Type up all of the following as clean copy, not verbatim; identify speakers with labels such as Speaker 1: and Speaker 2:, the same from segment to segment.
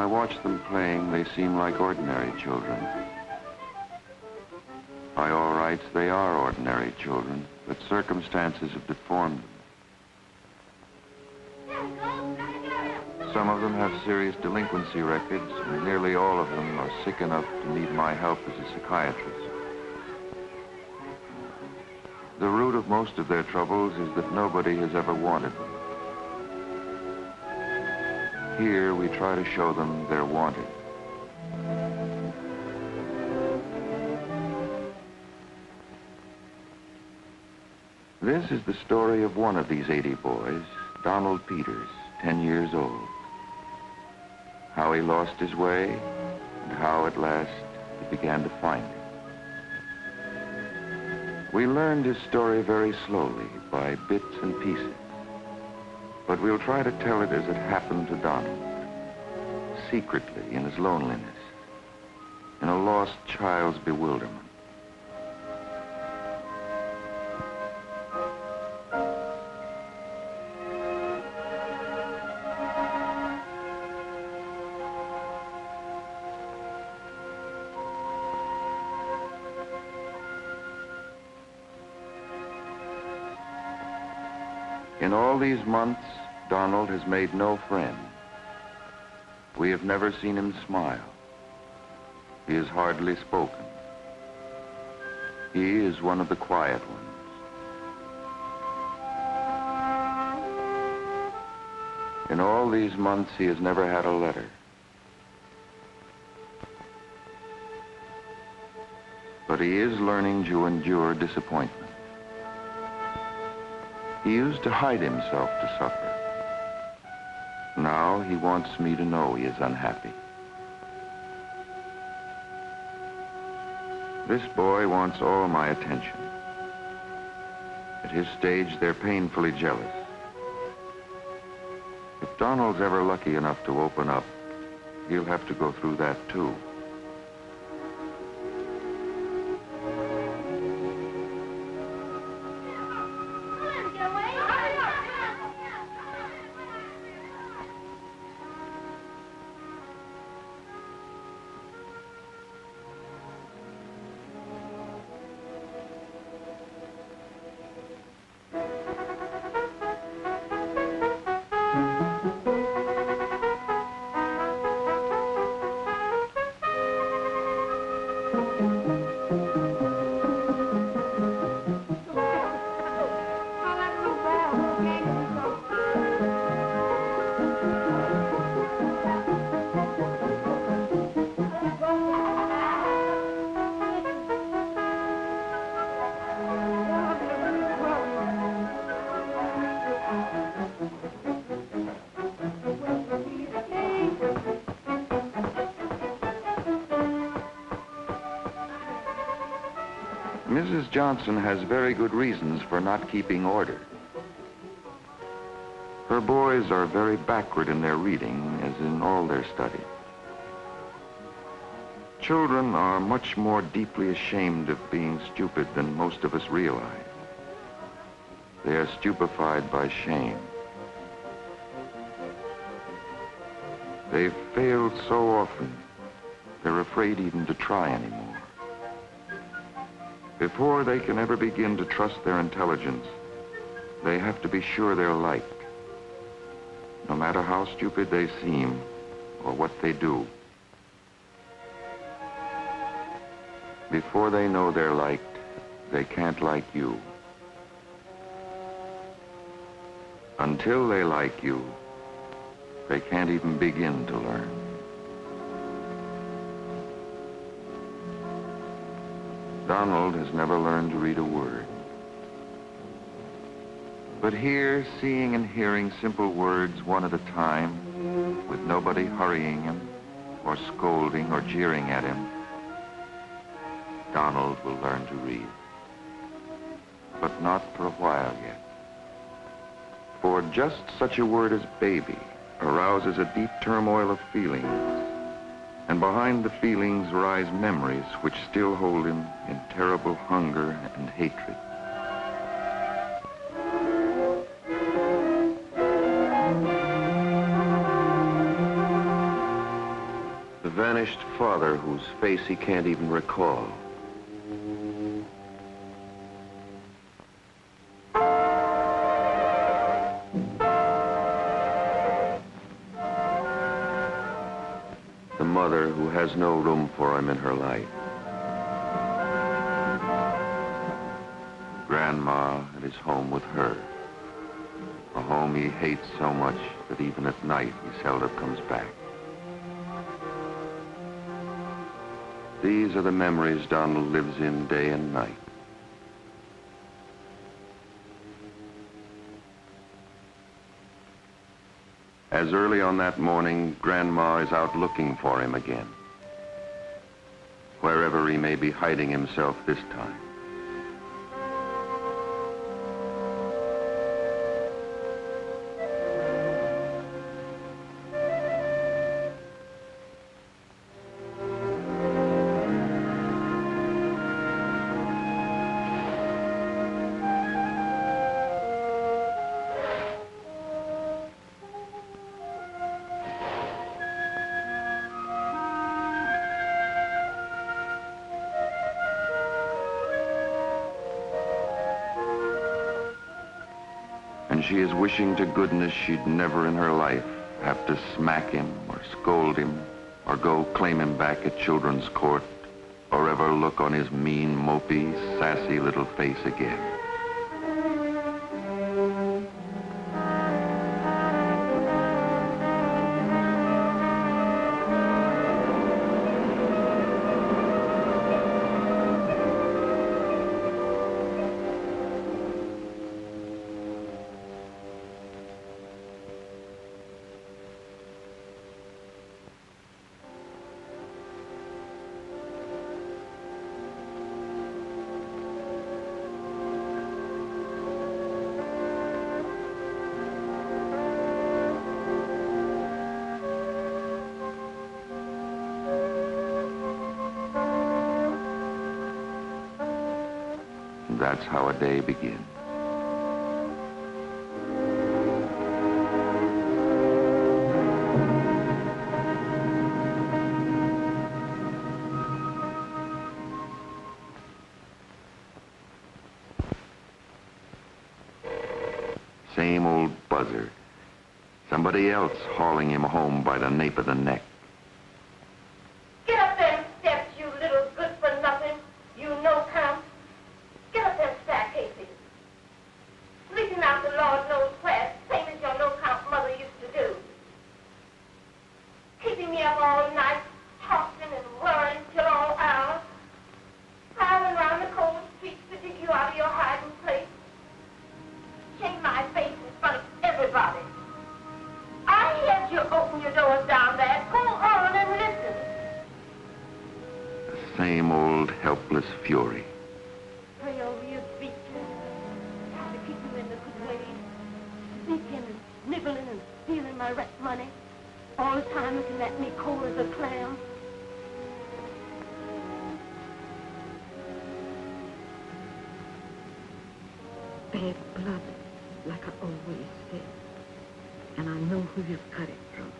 Speaker 1: I watch them playing, they seem like ordinary children. By all rights, they are ordinary children, but circumstances have deformed them. Some of them have serious delinquency records, and nearly all of them are sick enough to need my help as a psychiatrist. The root of most of their troubles is that nobody has ever wanted them. Here, we try to show them they're wanted. This is the story of one of these 80 boys, Donald Peters, 10 years old. How he lost his way, and how at last he began to find it. We learned his story very slowly, by bits and pieces. But we'll try to tell it as it happened to Donald, secretly in his loneliness, in a lost child's bewilderment. In all these months, Donald has made no friend. We have never seen him smile. He has hardly spoken. He is one of the quiet ones. In all these months, he has never had a letter. But he is learning to endure disappointment. He used to hide himself to suffer. Now he wants me to know he is unhappy. This boy wants all my attention. At his stage, they're painfully jealous. If Donald's ever lucky enough to open up, he'll have to go through that too. Mrs. Johnson has very good reasons for not keeping order. Her boys are very backward in their reading, as in all their study. Children are much more deeply ashamed of being stupid than most of us realize. They are stupefied by shame. They've failed so often, they're afraid even to try anymore. Before they can ever begin to trust their intelligence, they have to be sure they're liked, no matter how stupid they seem or what they do. Before they know they're liked, they can't like you. Until they like you, they can't even begin to learn. Donald has never learned to read a word. But here, seeing and hearing simple words one at a time, with nobody hurrying him, or scolding or jeering at him, Donald will learn to read. But not for a while yet. For just such a word as baby arouses a deep turmoil of feelings. And behind the feelings rise memories which still hold him in terrible hunger and hatred. whose face he can't even recall. The mother who has no room for him in her life. Grandma at his home with her. A home he hates so much that even at night he seldom comes back. These are the memories Donald lives in day and night. As early on that morning, Grandma is out looking for him again, wherever he may be hiding himself this time. And she is wishing to goodness she'd never in her life have to smack him or scold him or go claim him back at children's court or ever look on his mean, mopey, sassy little face again. That's how a day begins. Same old buzzard. Somebody else hauling him home by the nape of the neck.
Speaker 2: Get up them steps, you little good-for-nothing. You no count. Get up them staircases. Sleeping out the Lord knows where, same as your no-count mother used to do. Keeping me up all night, tossing and whirring till all hours. Prowling round the cold streets to dig you out of your hiding place. Shame my face in front of everybody. I heard you open your doors down there. Go on and listen.
Speaker 1: The same old helpless fury.
Speaker 2: Pray over your features. Try to keep you in the good ways. Sneaking and nibbling and stealing my rent money. All the time looking at me cold as a clam.
Speaker 3: Bad blood, like I always said. And I know who you've got it from.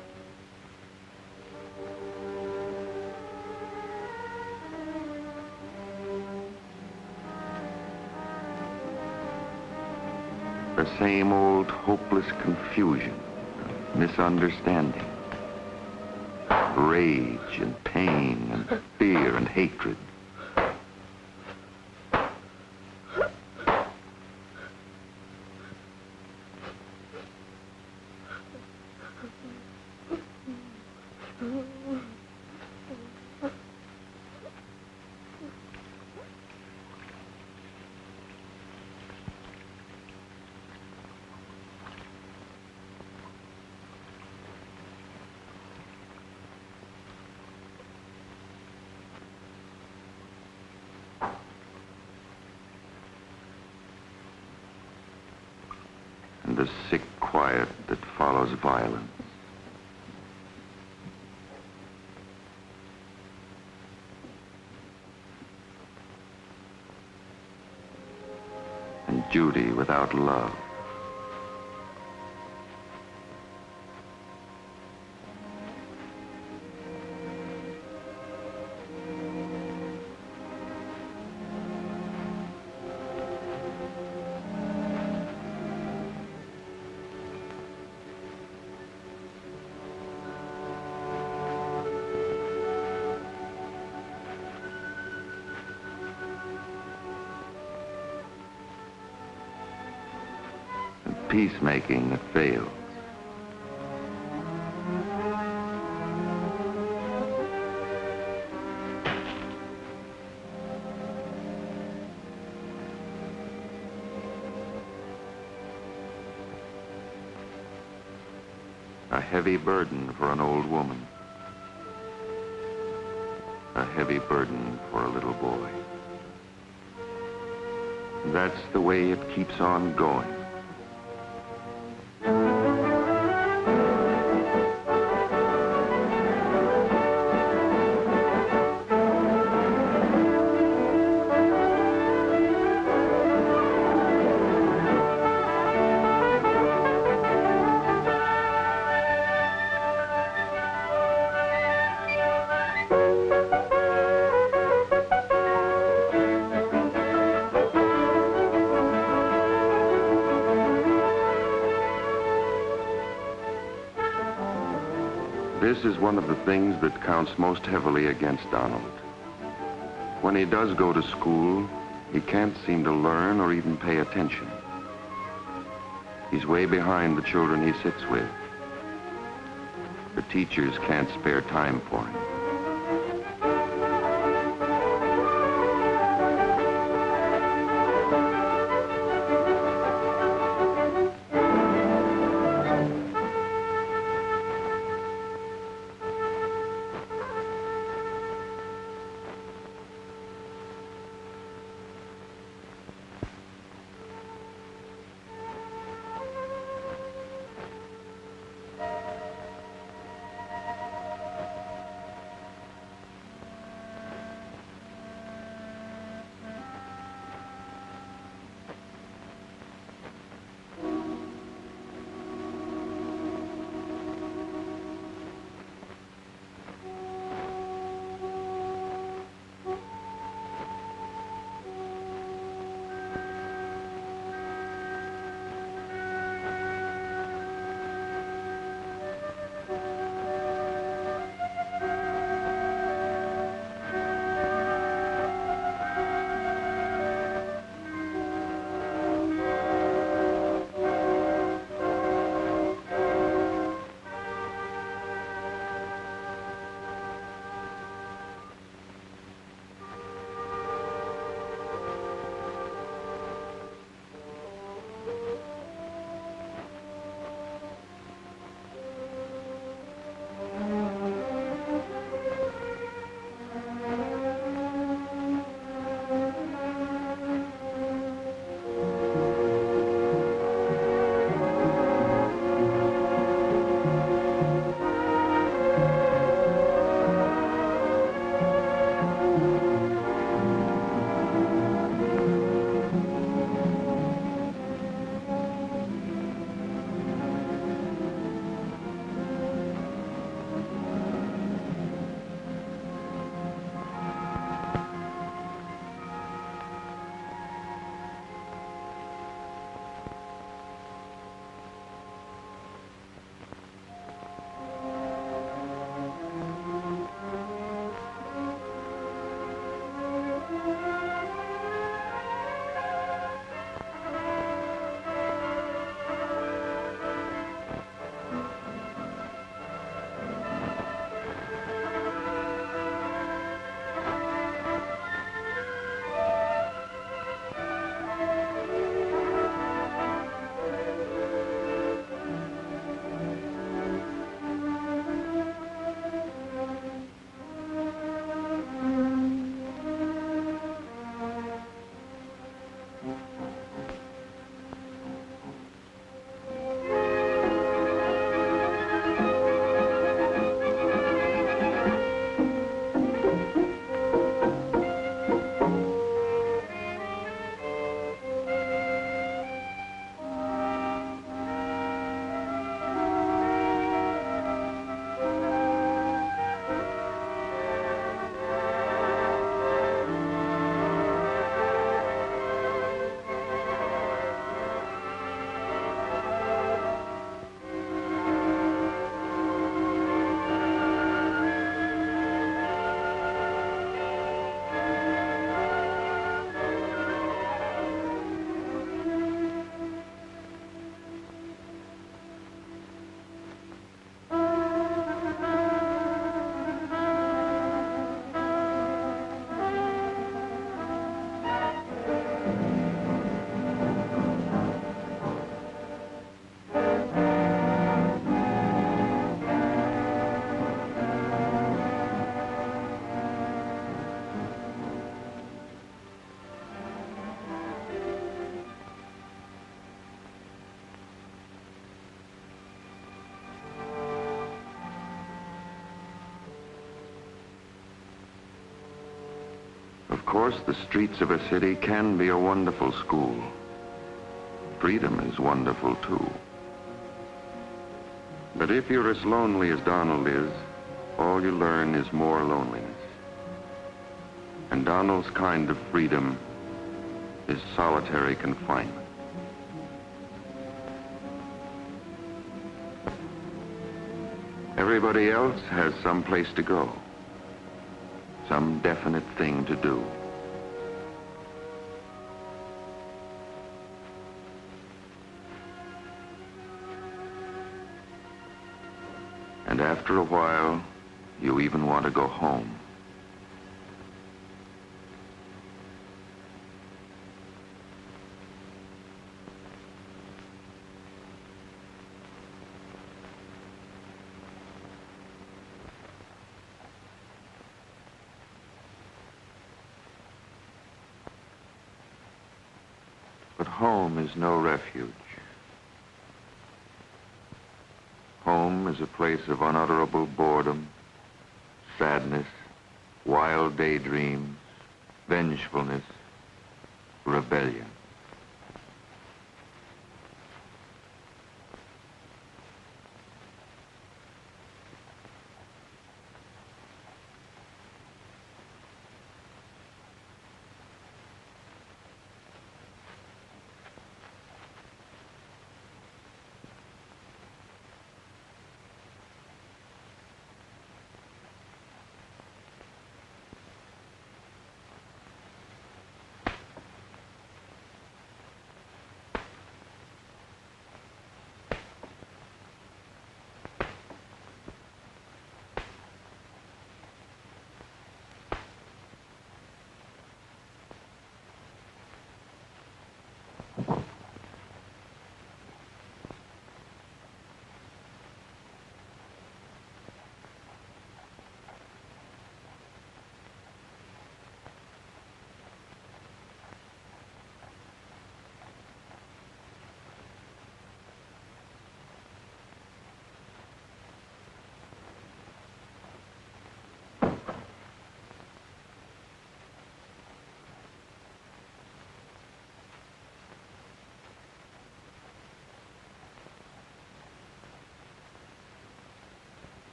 Speaker 1: The same old hopeless confusion, misunderstanding, rage and pain and fear and hatred. And the sick quiet that follows violence. And Judy without love. peacemaking that fails. A heavy burden for an old woman. A heavy burden for a little boy. That's the way it keeps on going. This is one of the things that counts most heavily against Donald. When he does go to school, he can't seem to learn or even pay attention. He's way behind the children he sits with. The teachers can't spare time for him. course, the streets of a city can be a wonderful school. Freedom is wonderful, too. But if you're as lonely as Donald is, all you learn is more loneliness. And Donald's kind of freedom is solitary confinement. Everybody else has some place to go, some definite thing to do. And after a while, you even want to go home. But home is no refuge. Home is a place of unutterable boredom, sadness, wild daydreams, vengefulness, rebellion.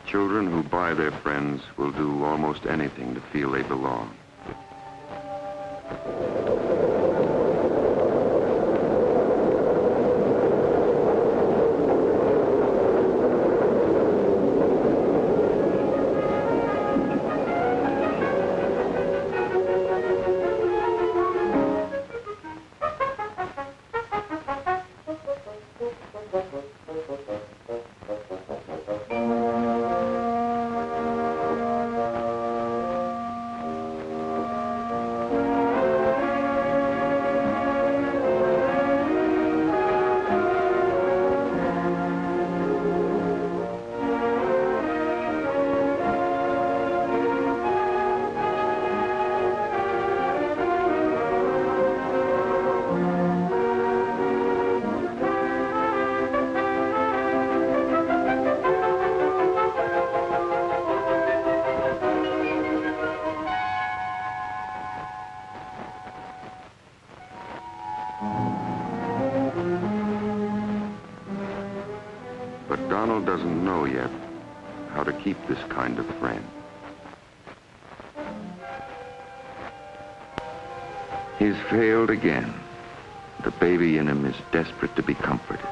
Speaker 1: Children who buy their friends will do almost anything to feel they belong. But Donald doesn't know yet how to keep this kind of friend. He's failed again. The baby in him is desperate to be comforted.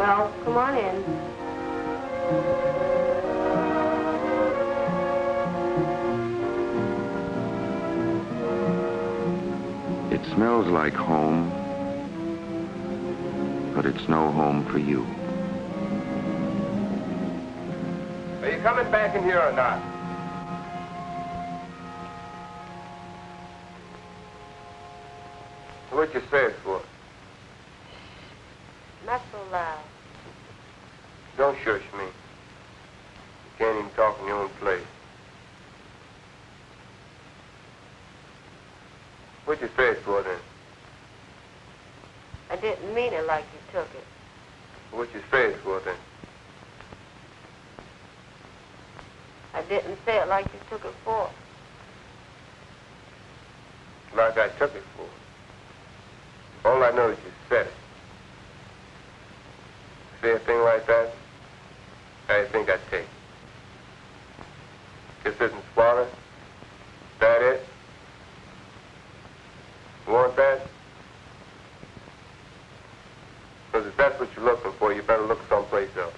Speaker 4: Well, come on in.
Speaker 1: It smells like home, but it's no home for you.
Speaker 5: Are you coming back in here or not? What you say it for?
Speaker 4: Not so loud.
Speaker 5: Don't shush me. You can't even talk in your own place. What you say it for then?
Speaker 4: I didn't mean it like you took it.
Speaker 5: What you say it for then?
Speaker 4: I didn't say it like you took it for.
Speaker 5: Like I took it for. All I know is you said it. Say a thing like that, how do you think I'd take it? Just isn't swallowed? That it? You want that? Because if that's what you're looking for, you better look someplace else.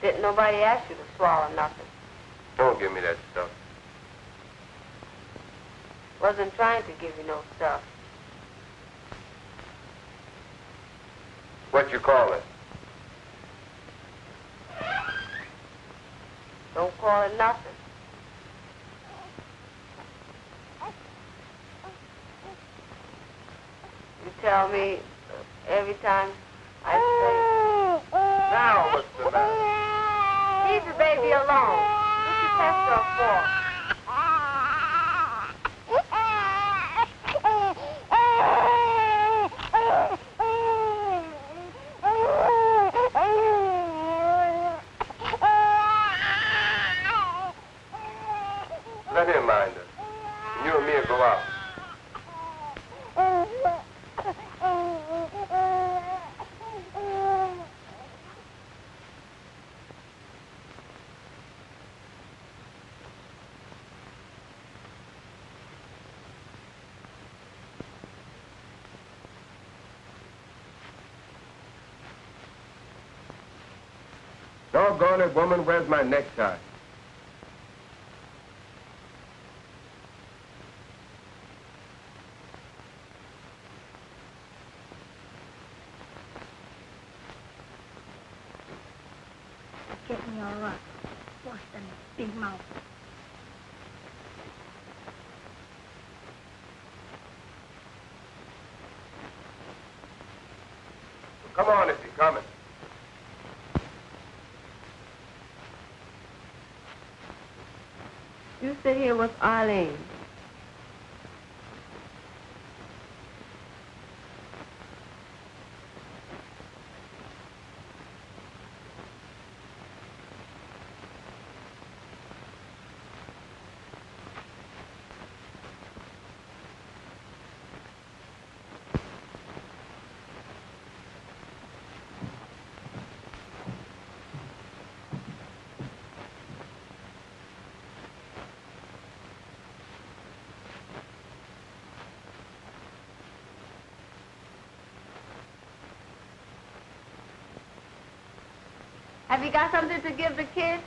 Speaker 4: Didn't nobody ask you to swallow nothing.
Speaker 5: Don't give me that stuff.
Speaker 4: Wasn't trying to give you no stuff.
Speaker 5: What you call it?
Speaker 4: Don't call it nothing. You tell me every time I say,
Speaker 5: Now what's the matter?
Speaker 4: leave the baby alone. What you test her for?
Speaker 5: Let him mind us. And you and me will go out. Doggone it, woman, where's my necktie?
Speaker 6: Get me all right. Worse than a big mouth.
Speaker 5: Come on if you're coming.
Speaker 4: You sit here with Arlene. Have you got something to give the kids?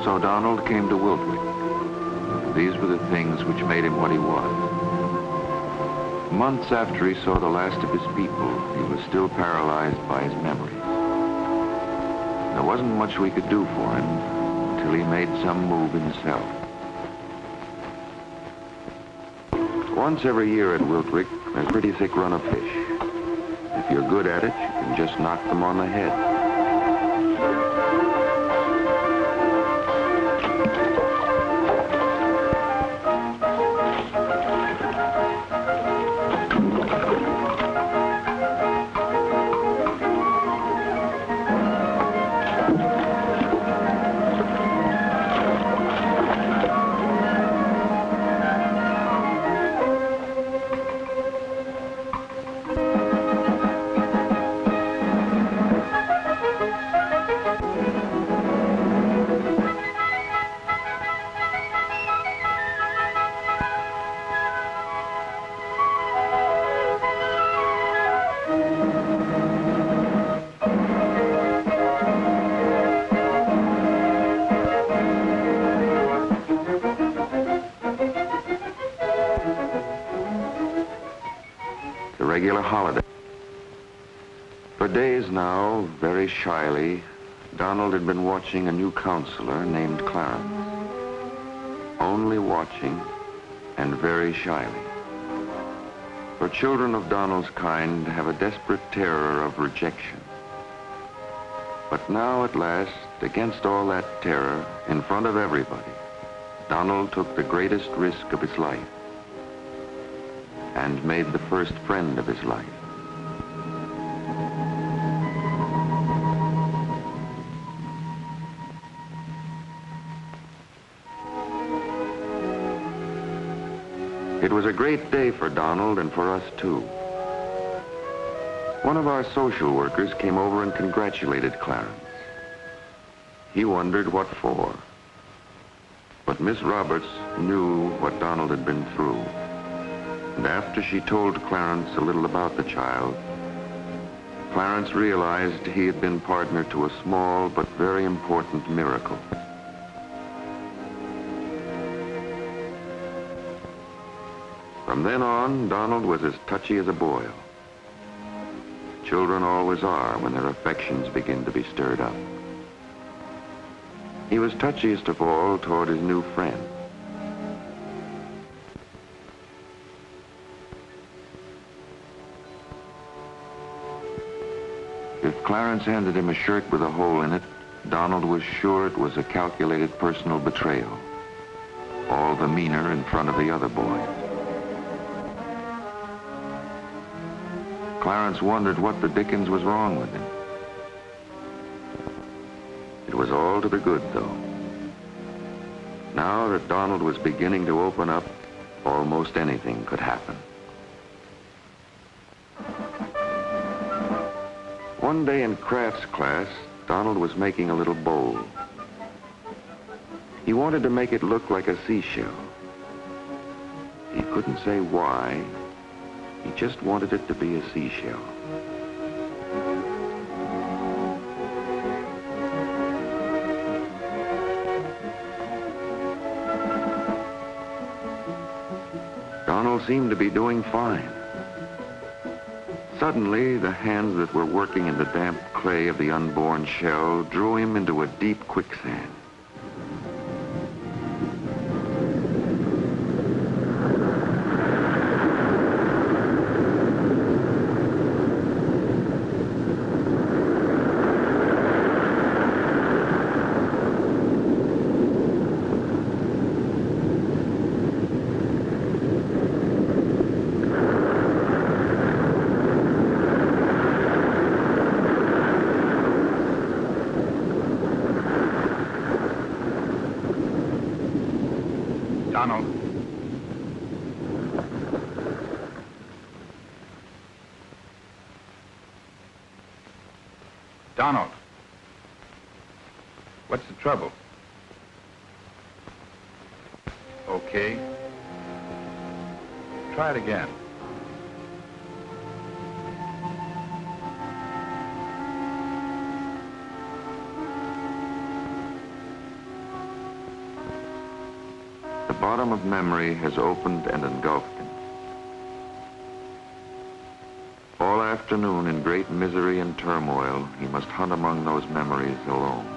Speaker 1: So Donald came to Wiltwyck. These were the things which made him what he was. Months after he saw the last of his people, he was still paralyzed by his memories. There wasn't much we could do for him until he made some move himself. Once every year at Wiltwyck, there's a pretty thick run of fish. If you're good at it, you can just knock them on the head. Regular holiday. For days now, very shyly, Donald had been watching a new counselor named Clarence. Only watching and very shyly. For children of Donald's kind have a desperate terror of rejection. But now at last, against all that terror, in front of everybody, Donald took the greatest risk of his life and made the first friend of his life. It was a great day for Donald and for us too. One of our social workers came over and congratulated Clarence. He wondered what for. But Miss Roberts knew what Donald had been through. And after she told Clarence a little about the child, Clarence realized he had been partner to a small but very important miracle. From then on, Donald was as touchy as a boil. Children always are when their affections begin to be stirred up. He was touchiest of all toward his new friend. If Clarence handed him a shirt with a hole in it, Donald was sure it was a calculated personal betrayal. All the meaner in front of the other boys. Clarence wondered what the dickens was wrong with him. It was all to the good, though. Now that Donald was beginning to open up, almost anything could happen. One day in crafts class, Donald was making a little bowl. He wanted to make it look like a seashell. He couldn't say why. He just wanted it to be a seashell. Donald seemed to be doing fine. Suddenly, the hands that were working in the damp clay of the unborn shell drew him into a deep quicksand.
Speaker 7: Donald. Donald. What's the trouble? Okay. Try it again.
Speaker 1: The bottom of memory has opened and engulfed him. All afternoon, in great misery and turmoil, he must hunt among those memories alone.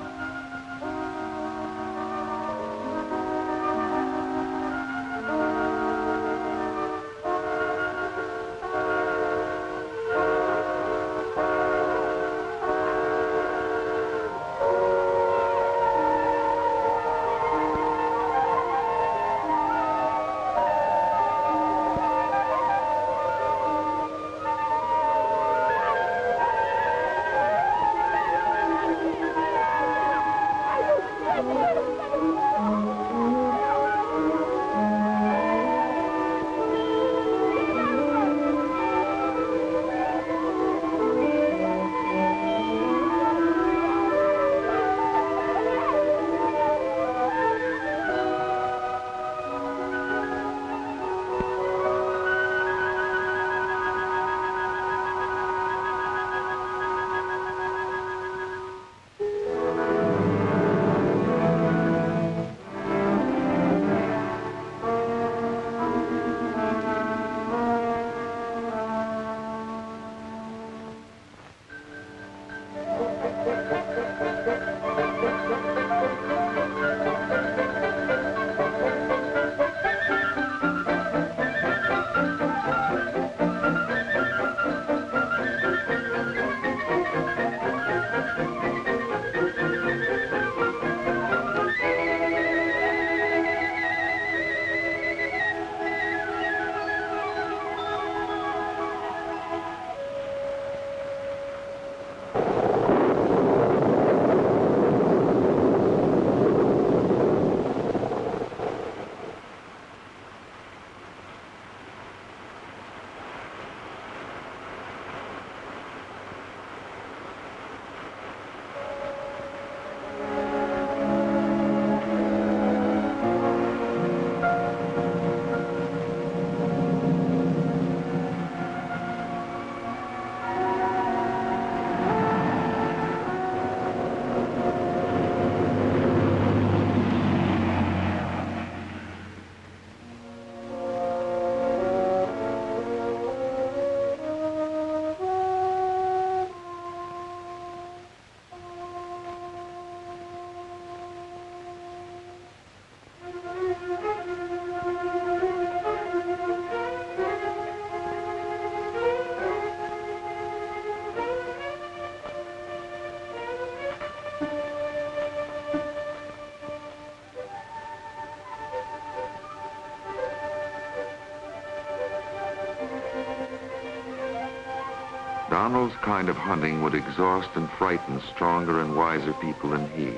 Speaker 1: Donald's kind of hunting would exhaust and frighten stronger and wiser people than he.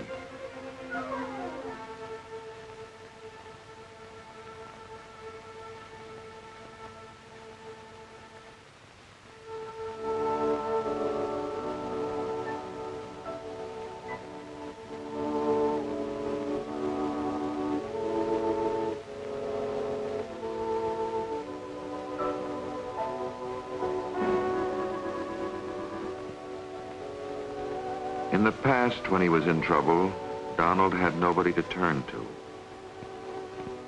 Speaker 1: In the past, when he was in trouble, Donald had nobody to turn to.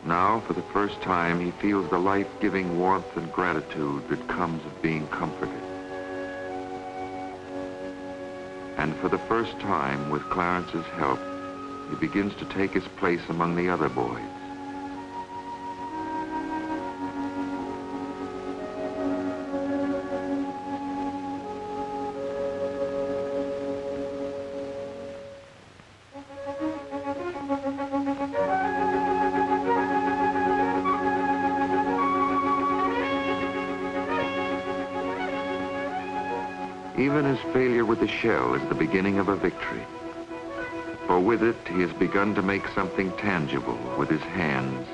Speaker 1: Now, for the first time, he feels the life-giving warmth and gratitude that comes of being comforted. And for the first time, with Clarence's help, he begins to take his place among the other boys. Even his failure with the shell is the beginning of a victory. For with it, he has begun to make something tangible with his hands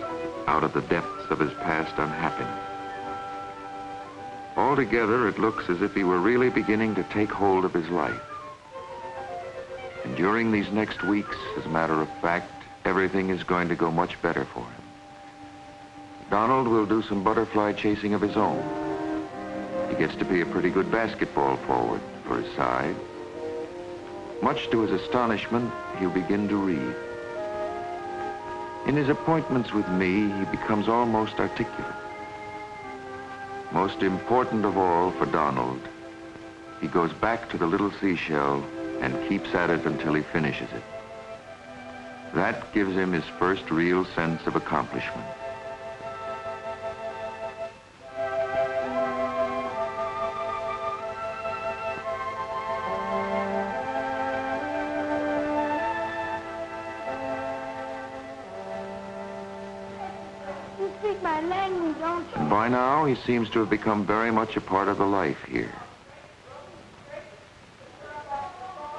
Speaker 1: out of the depths of his past unhappiness. Altogether, it looks as if he were really beginning to take hold of his life. And during these next weeks, as a matter of fact, everything is going to go much better for him. Donald will do some butterfly chasing of his own. He gets to be a pretty good basketball forward for his side. Much to his astonishment, he'll begin to read. In his appointments with me, he becomes almost articulate. Most important of all for Donald, he goes back to the little seashell and keeps at it until he finishes it. That gives him his first real sense of accomplishment.
Speaker 6: You speak my language, don't you?
Speaker 1: And by now, he seems to have become very much a part of the life here.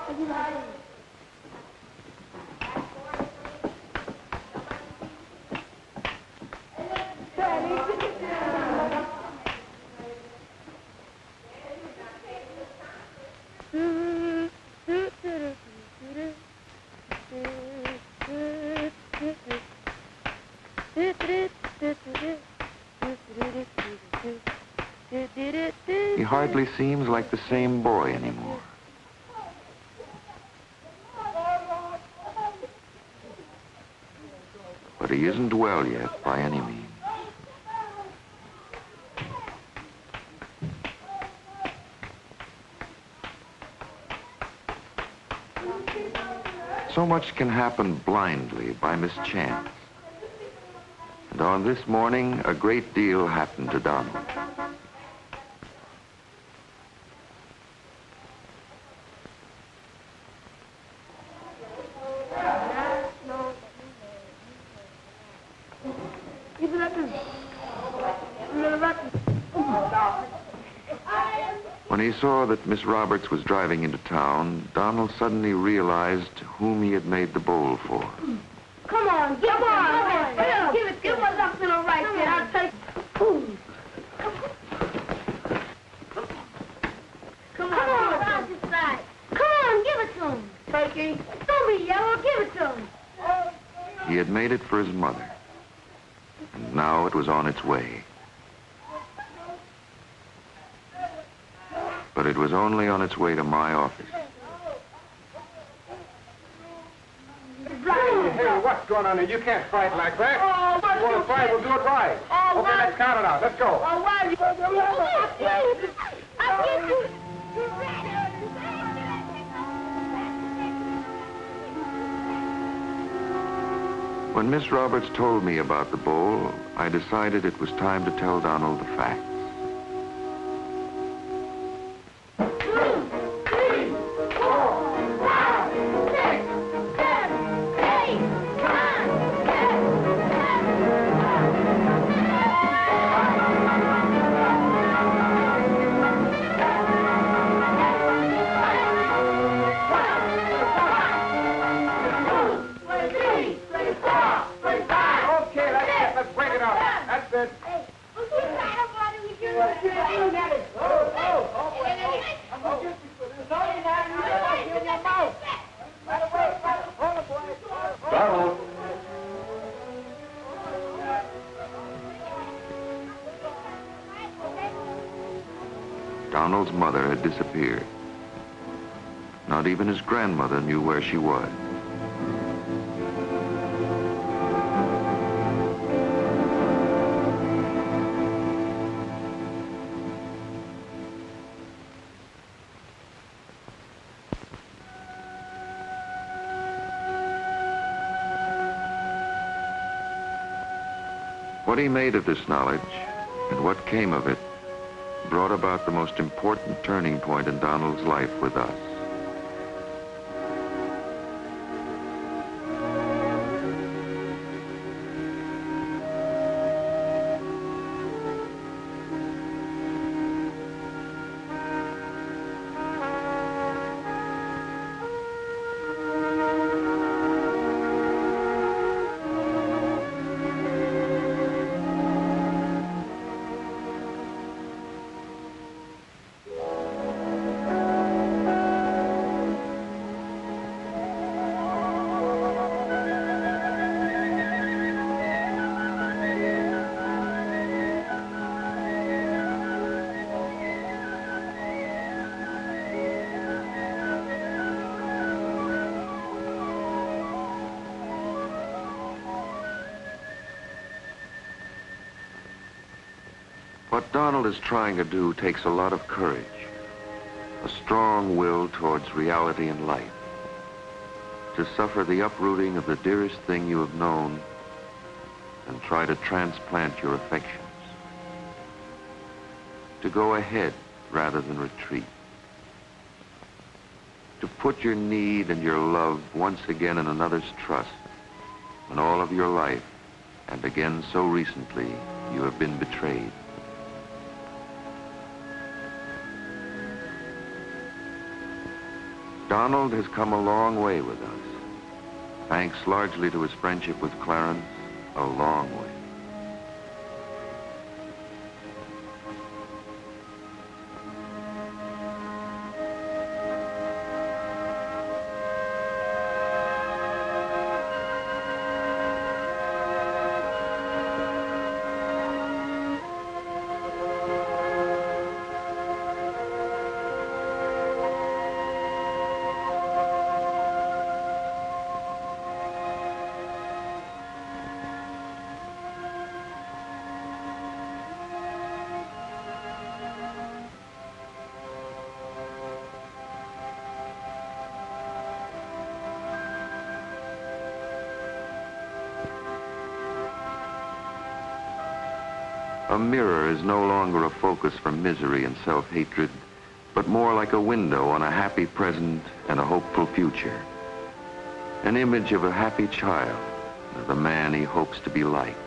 Speaker 6: What do you want to do?
Speaker 1: He hardly seems like the same boy anymore. But he isn't well yet by any means. So much can happen blindly by mischance. And on this morning, a great deal happened to Donald. When he saw that Miss Roberts was driving into town, Donald suddenly realized whom he had made the bowl for.
Speaker 2: Come on, give on. Give what's up to the right there. I'll take. Come on, round this side. Come on, give it to him. Turkey. Don't be yellow. Give it to him.
Speaker 1: He had made it for his mother. And now it was on its way. But it was only on its way to my office.
Speaker 8: Hey, what's going on here? You can't fight like that. Oh, if you want to fight, we'll do it right. Oh, okay, let's count it out. Let's go.
Speaker 2: Oh, why you... I'll get you.
Speaker 1: When Miss Roberts told me about the bowl, I decided it was time to tell Donald the facts. Donald. Donald's mother had disappeared. Not even his grandmother knew where she was. What he made of this knowledge and what came of it brought about the most important turning point in Donald's life with us. What Donald is trying to do takes a lot of courage, a strong will towards reality and life, to suffer the uprooting of the dearest thing you have known and try to transplant your affections, to go ahead rather than retreat, to put your need and your love once again in another's trust when all of your life, and again so recently, you have been betrayed. Donald has come a long way with us, thanks largely to his friendship with Clarence, a long way. A mirror is no longer a focus for misery and self-hatred, but more like a window on a happy present and a hopeful future. An image of a happy child, of the man he hopes to be like.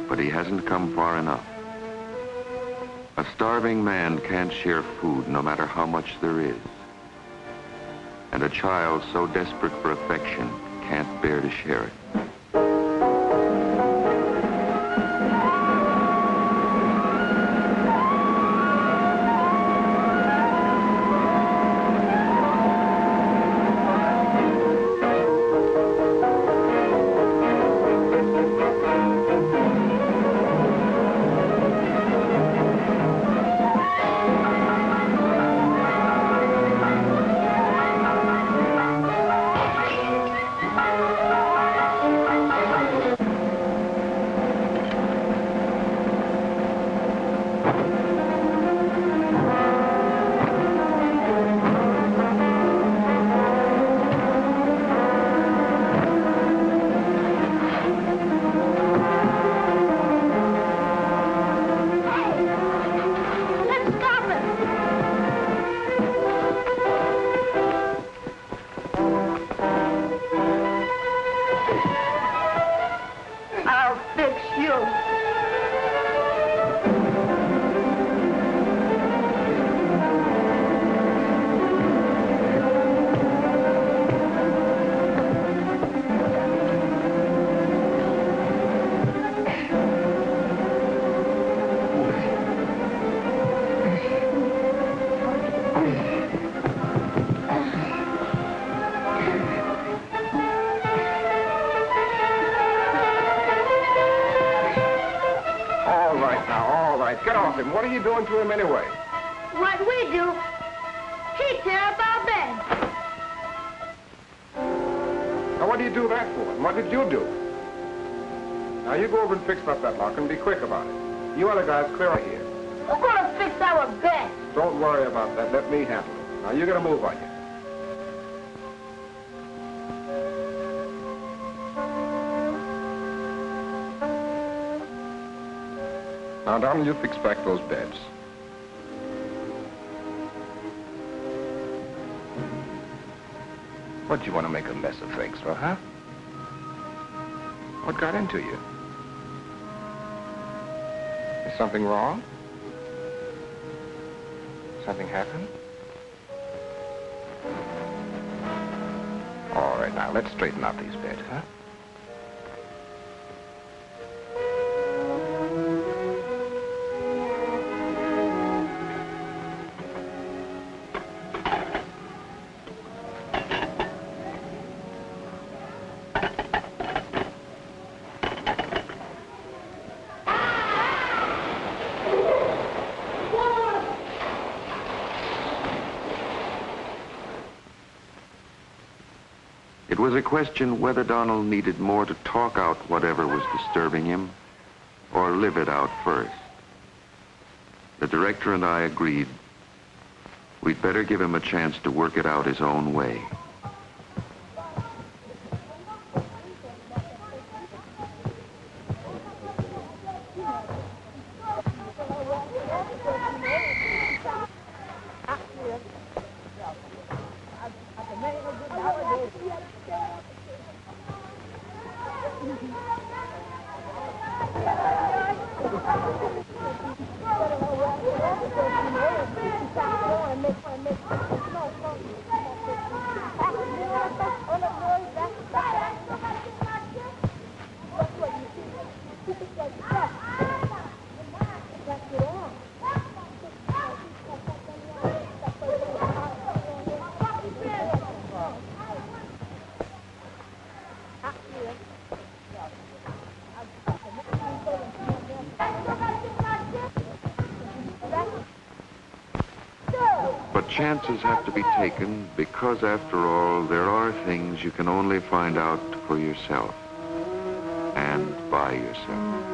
Speaker 1: But he hasn't come far enough. A starving man can't share food no matter how much there is. And a child so desperate for affection can't bear to share it.
Speaker 8: are you doing to him anyway?
Speaker 6: What we do, he tear up our bed.
Speaker 8: Now, what do you do that for? And what did you do? Now, you go over and fix up that lock and be quick about it. You other guys, clear out here.
Speaker 6: Who's gonna fix our bed?
Speaker 8: Don't worry about that. Let me handle it. Now, you gotta move on you. Now, Donald, you fix back those beds.
Speaker 7: What, do you want to make a mess of things for, huh? What got into you?
Speaker 8: Is something wrong?
Speaker 7: Something happened? All right, now, let's straighten out these beds, huh?
Speaker 1: It was a question whether Donald needed more to talk out whatever was disturbing him or live it out first. The director and I agreed we'd better give him a chance to work it out his own way. But chances have to be taken because, after all, there are things you can only find out for yourself and by yourself.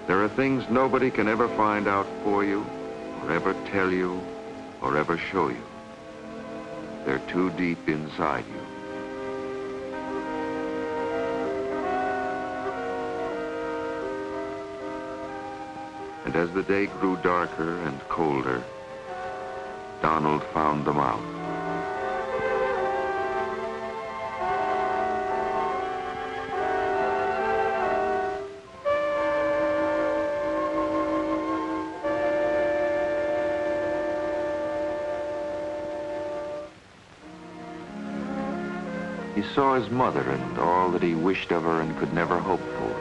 Speaker 1: There are things nobody can ever find out for you, or ever tell you, or ever show you. They're too deep inside you. And as the day grew darker and colder, Donald found them out. He saw his mother and all that he wished of her and could never hope for.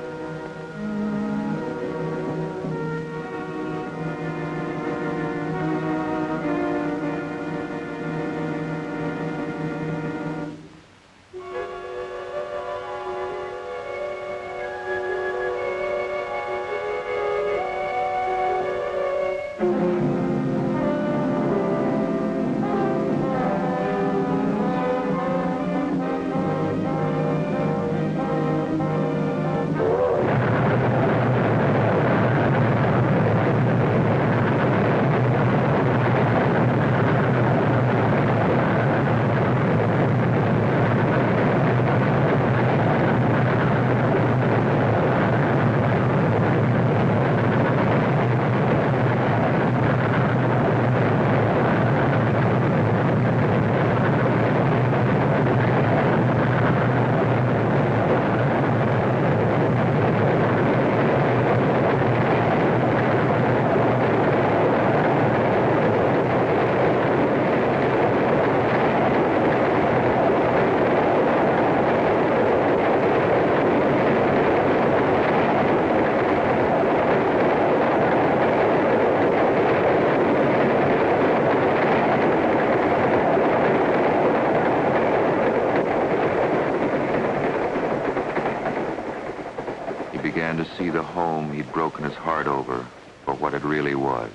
Speaker 1: To see the home he'd broken his heart over for what it really was.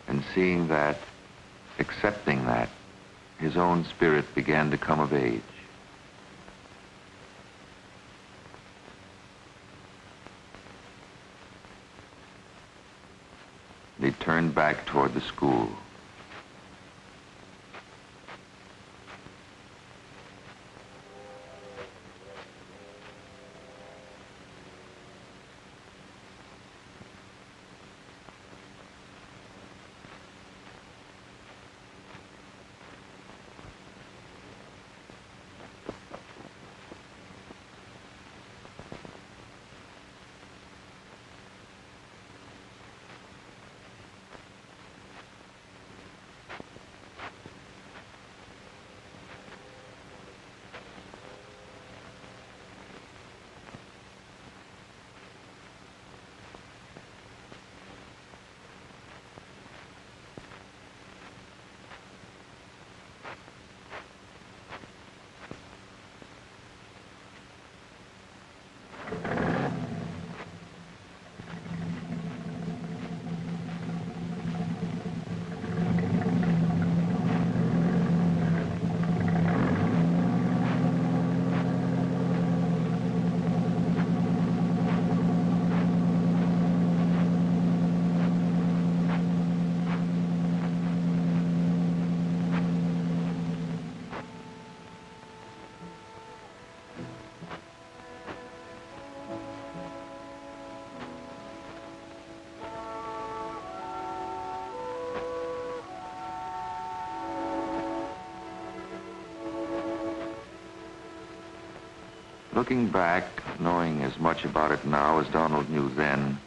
Speaker 1: And seeing that, accepting that, his own spirit began to come of age. He turned back toward the school. Looking back, knowing as much about it now as Donald knew then,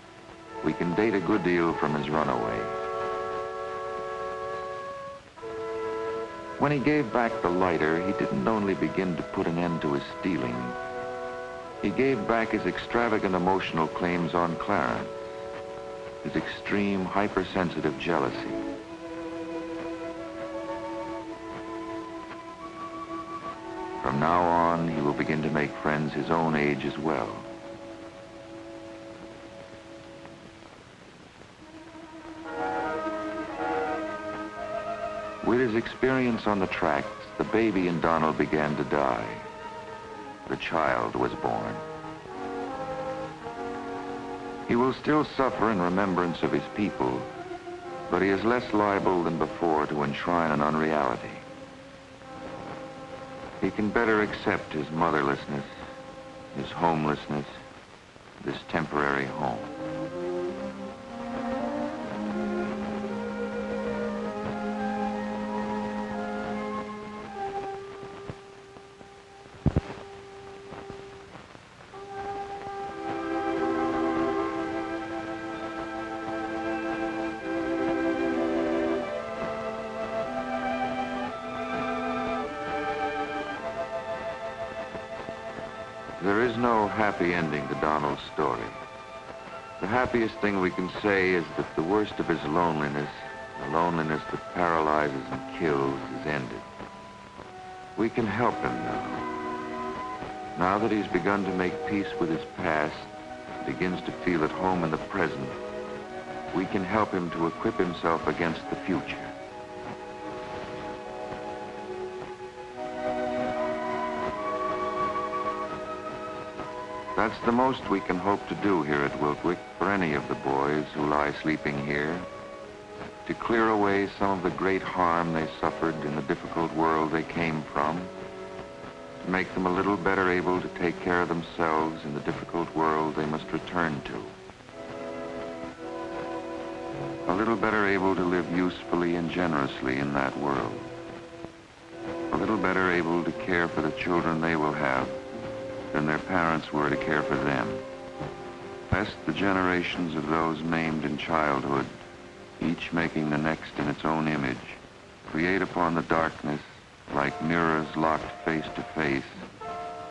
Speaker 1: we can date a good deal from his runaway. When he gave back the lighter, he didn't only begin to put an end to his stealing. He gave back his extravagant emotional claims on Clarence, his extreme hypersensitive jealousy. From now on, he will begin to make friends his own age as well. With his experience on the tracks, the baby in Donald began to die. The child was born. He will still suffer in remembrance of his people, but he is less liable than before to enshrine an unreality. He can better accept his motherlessness, his homelessness, this temporary home. There is no happy ending to Donald's story. The happiest thing we can say is that the worst of his loneliness, the loneliness that paralyzes and kills, is ended. We can help him now. Now that he's begun to make peace with his past, begins to feel at home in the present, we can help him to equip himself against the future. That's the most we can hope to do here at Wiltwyck for any of the boys who lie sleeping here, to clear away some of the great harm they suffered in the difficult world they came from, to make them a little better able to take care of themselves in the difficult world they must return to. A little better able to live usefully and generously in that world. A little better able to care for the children they will have than their parents were to care for them. Lest the generations of those maimed in childhood, each making the next in its own image, create upon the darkness, like mirrors locked face to face,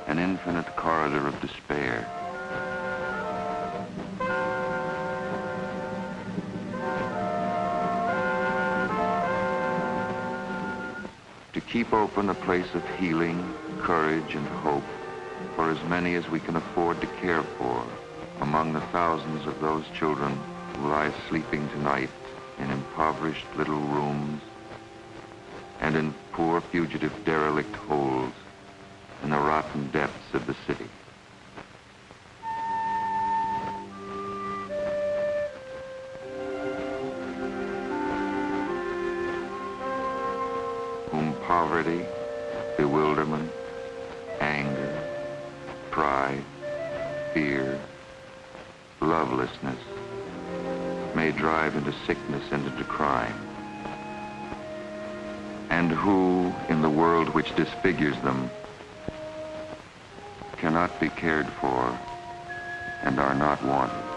Speaker 1: an infinite corridor of despair. To keep open a place of healing, courage, and hope for as many as we can afford to care for among the thousands of those children who lie sleeping tonight in impoverished little rooms and in poor fugitive derelict holes in the rotten depths of the city. Whom poverty, bewilderment, anger, pride, fear, lovelessness may drive into sickness and into crime, and who, in the world which disfigures them, cannot be cared for and are not wanted.